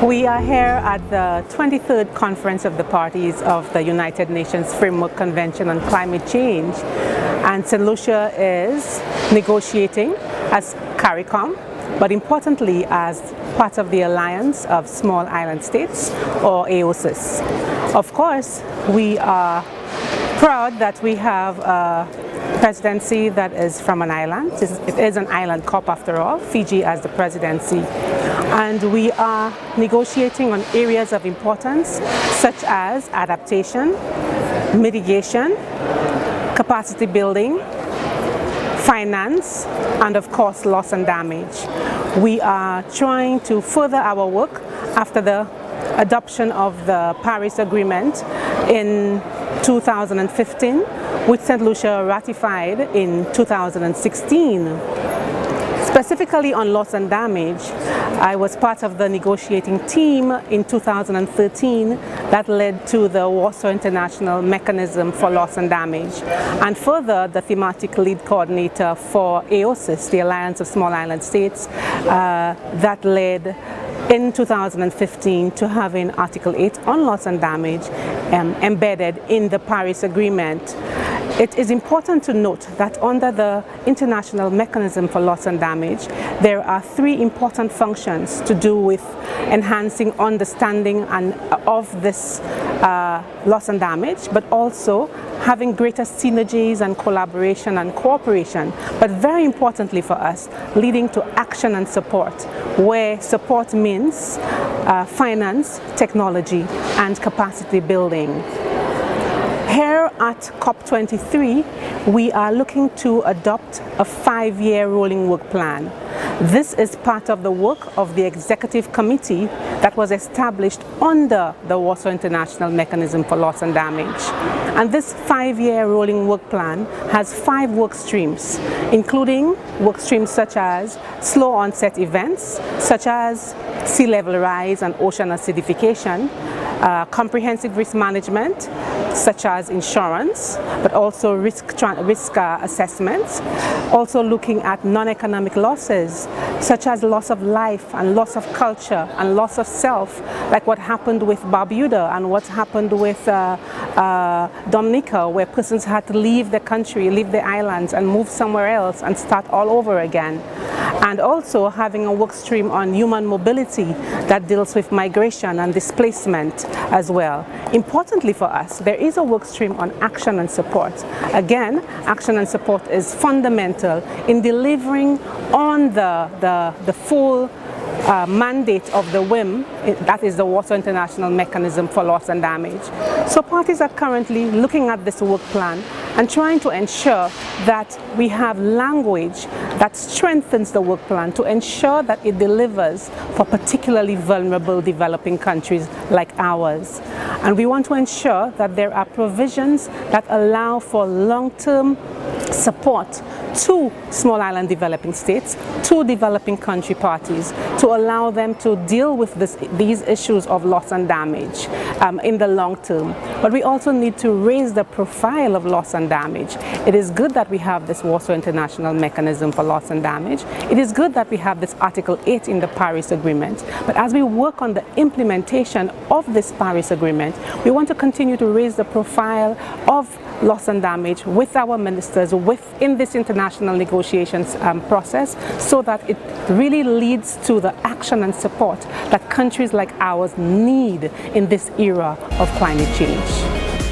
We are here at the 23rd Conference of the Parties of the United Nations Framework Convention on Climate Change, and St. Lucia is negotiating as CARICOM, but importantly as part of the Alliance of Small Island States, or AOSIS. Of course, we are proud that we have a presidency that is from an island. It is an island COP after all, Fiji as the presidency. And we are negotiating on areas of importance such as adaptation, mitigation, capacity building, finance, and of course loss and damage. We are trying to further our work after the adoption of the Paris Agreement in 2015, which St. Lucia ratified in 2016. Specifically on loss and damage, I was part of the negotiating team in 2013 that led to the Warsaw International Mechanism for Loss and Damage, and further the thematic lead coordinator for AOSIS, the Alliance of Small Island States, that led in 2015 to having Article 8 on loss and damage embedded in the Paris Agreement. It is important to note that under the International Mechanism for Loss and Damage, there are three important functions to do with enhancing understanding of this loss and damage, but also having greater synergies and collaboration and cooperation, but very importantly for us, leading to action and support, where support means finance, technology, and capacity building. Here at COP23, we are looking to adopt a 5-year rolling work plan. This is part of the work of the executive committee that was established under the Warsaw International Mechanism for Loss and Damage. And this 5-year rolling work plan has 5 work streams, including work streams such as slow onset events, such as sea level rise and ocean acidification, comprehensive risk management, such as insurance, but also risk assessments, also looking at non-economic losses, such as loss of life and loss of culture and loss of self, like what happened with Barbuda and what happened with Dominica, where persons had to leave the country, leave the islands and move somewhere else and start all over again. And also having a work stream on human mobility that deals with migration and displacement as well. Importantly for us, there is a work stream on action and support. Again, action and support is fundamental in delivering on the full mandate of the WIM, that is the Warsaw International Mechanism for Loss and Damage. So parties are currently looking at this work plan and trying to ensure that we have language that strengthens the work plan to ensure that it delivers for particularly vulnerable developing countries like ours. And we want to ensure that there are provisions that allow for long-term support to small island developing states, to developing country parties, to allow them to deal with these issues of loss and damage in the long term. But we also need to raise the profile of loss and damage. It is good that we have this Warsaw International Mechanism for Loss and Damage. It is good that we have this Article 8 in the Paris Agreement. But as we work on the implementation of this Paris Agreement, we want to continue to raise the profile of loss and damage with our ministers within this international negotiations process, so that it really leads to the action and support that countries like ours need in this era of climate change.